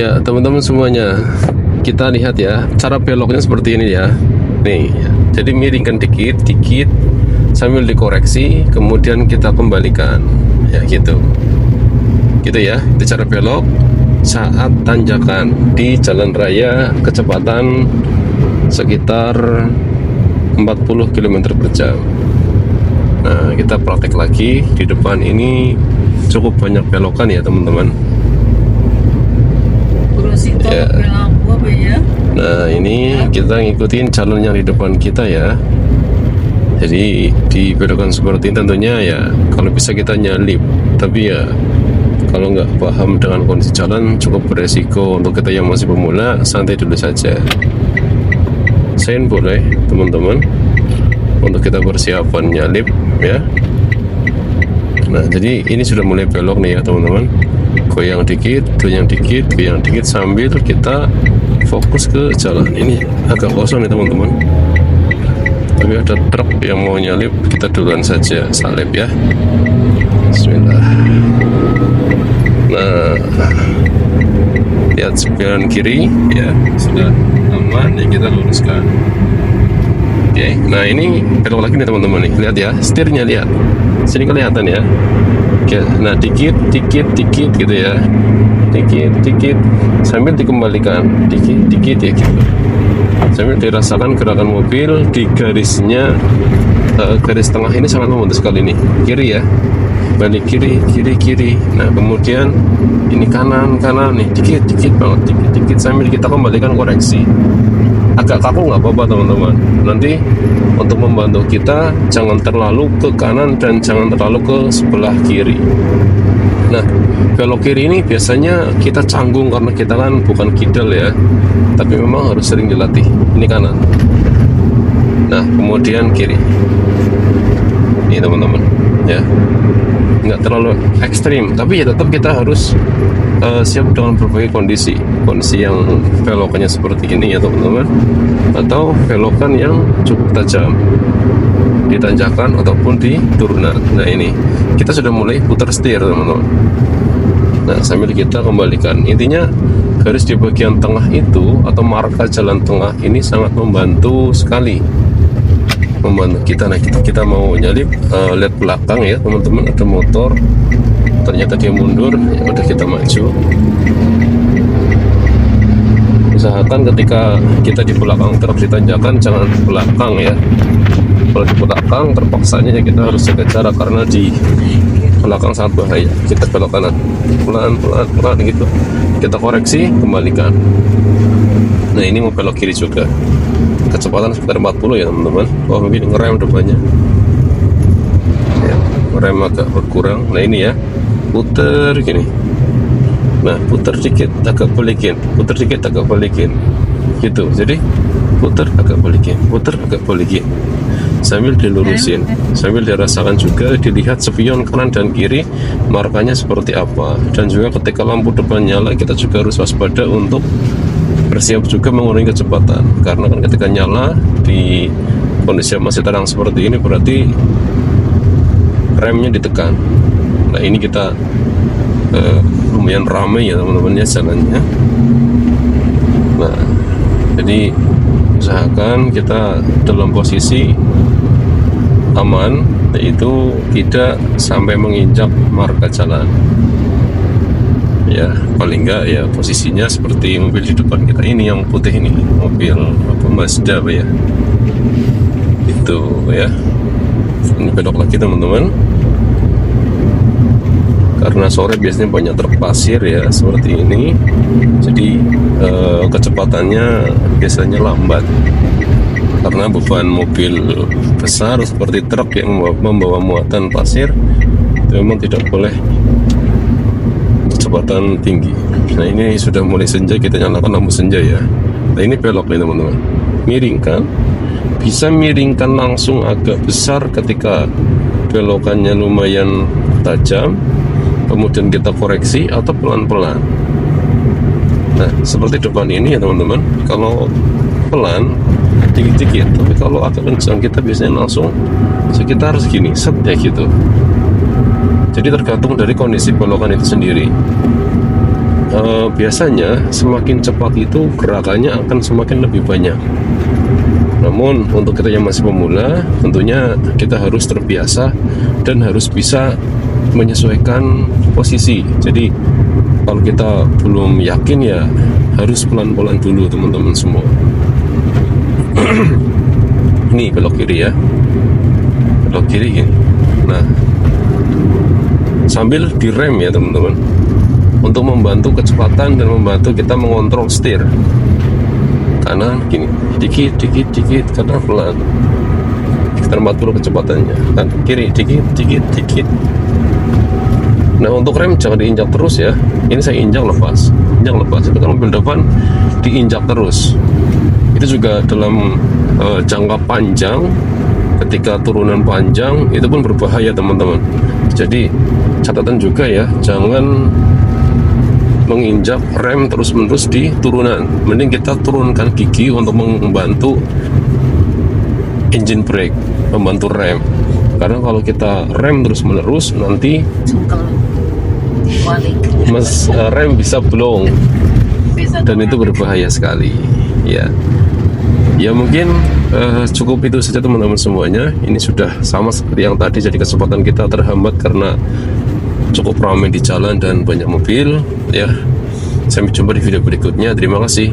Ya teman-teman semuanya, kita lihat ya cara beloknya seperti ini ya. Nih ya. Jadi miringkan dikit sambil dikoreksi, kemudian kita kembalikan ya gitu ya. Itu cara belok saat tanjakan di jalan raya kecepatan sekitar 40 km per jam. Nah, kita praktek lagi. Di depan ini cukup banyak belokan ya teman-teman ya. Nah, ini kita ngikutin calon yang di depan kita ya. Jadi di belokan seperti ini tentunya ya kalau bisa kita nyalip, tapi ya kalau nggak paham dengan kondisi jalan cukup beresiko. Untuk kita yang masih pemula, santai dulu saja. Sen boleh teman-teman untuk kita persiapan nyalip ya. Nah, jadi ini sudah mulai belok nih ya teman-teman. Goyang dikit sambil kita fokus ke jalan. Ini agak kosong nih teman-teman, tapi ada truk yang mau nyalip, kita duluan saja salip ya. Bismillah. Nah, lihat sebelah kiri ya, sudah aman ya, kita luruskan. Oke, nah ini belok lagi nih teman-teman nih, lihat ya, setirnya lihat, sini kelihatan ya. Oke, nah dikit gitu ya, dikit sambil dikembalikan, dikit ya gitu, sambil dirasakan gerakan mobil di garisnya. Garis tengah ini sangat membantu sekali nih, kiri ya, balik kiri. Nah kemudian ini kanan nih, dikit banget, dikit sambil kita kembalikan koreksi. Agak kaku nggak apa-apa teman-teman, nanti untuk membantu kita jangan terlalu ke kanan dan jangan terlalu ke sebelah kiri. Nah, belok kiri ini biasanya kita canggung karena kita kan bukan kidal ya, tapi memang harus sering dilatih. Ini kanan, nah kemudian kiri. Ini teman-teman ya, nggak terlalu ekstrim, tapi ya tetap kita harus siap dengan berbagai kondisi yang belokannya seperti ini ya teman-teman, atau belokan yang cukup tajam di tanjakan ataupun di turunan. Nah, ini kita sudah mulai putar setir teman-teman. Nah, sambil kita kembalikan, intinya garis di bagian tengah itu atau marka jalan tengah ini sangat membantu sekali, membantu kita. Nah, kita mau nyalip, lihat belakang ya teman-teman, ada motor, ternyata dia mundur, ya udah kita maju. Usahakan ketika kita di belakang truk di tanjakan jangan di belakang ya. Kalau di belakang terpaksanya ya kita harus jaga jarak karena di belakang sangat bahaya. Kita belok kanan pelan gitu, kita koreksi, kembalikan. Nah, ini mau belok kiri juga, kecepatan sekitar 40 ya teman-teman. Oh, mungkin ngerem depannya ya, ngerem agak berkurang. Nah, ini ya, puter gini. Nah, puter dikit agak balikin, puter dikit agak balikin gitu. Jadi puter agak balikin sambil dilurusin, sambil dirasakan juga, dilihat spion kanan dan kiri markanya seperti apa. Dan juga ketika lampu depan nyala kita juga harus waspada untuk bersiap juga mengurangi kecepatan, karena kan ketika nyala di kondisi yang masih terang seperti ini berarti remnya ditekan. Nah, ini kita lumayan ramai ya teman-teman ya jalannya. Nah, jadi usahakan kita dalam posisi aman, yaitu tidak sampai menginjak marka jalan ya. Paling enggak ya posisinya seperti mobil di depan kita ini yang putih ini, mobil apa, Mazda apa ya itu ya. Ini belok lagi teman-teman, karena sore biasanya banyak truk pasir ya seperti ini, jadi kecepatannya biasanya lambat karena beban mobil besar seperti truk yang membawa muatan pasir itu memang tidak boleh kecepatan tinggi. Nah, ini sudah mulai senja, kita nyalakan lampu senja ya. Nah, ini belok nih teman-teman, miringkan, bisa miringkan langsung agak besar ketika belokannya lumayan tajam, kemudian kita koreksi atau pelan-pelan. Nah, seperti depan ini ya teman-teman, kalau pelan dikit-dikit, tapi kalau agak kencang kita biasanya langsung sekitar segini, set ya gitu. Jadi tergantung dari kondisi belokan itu sendiri. biasanya semakin cepat itu gerakannya akan semakin lebih banyak. Namun untuk kita yang masih pemula, tentunya kita harus terbiasa dan harus bisa menyesuaikan posisi. Jadi kalau kita belum yakin ya harus pelan-pelan dulu teman-teman semua. Ini belok kiri ya, belok kiri gini. Nah, sambil direm ya teman-teman, untuk membantu kecepatan dan membantu kita mengontrol setir. Kanan gini, dikit karena pelan, sekitar 40 kecepatannya. Kan kiri dikit. Nah, untuk rem jangan diinjak terus ya. Ini saya injak lepas. Itu kan mobil depan diinjak terus. Itu juga dalam jangka panjang, ketika turunan panjang itu pun berbahaya teman-teman. Jadi catatan juga ya, jangan menginjak rem terus-menerus di turunan. Mending kita turunkan gigi untuk membantu engine brake, membantu rem. Karena kalau kita rem terus-menerus nanti rem bisa blong dan itu berbahaya sekali. Ya mungkin cukup itu saja teman-teman semuanya. Ini sudah sama seperti yang tadi, jadi kecepatan kita terhambat karena cukup ramai di jalan dan banyak mobil ya. Sampai jumpa di video berikutnya. Terima kasih.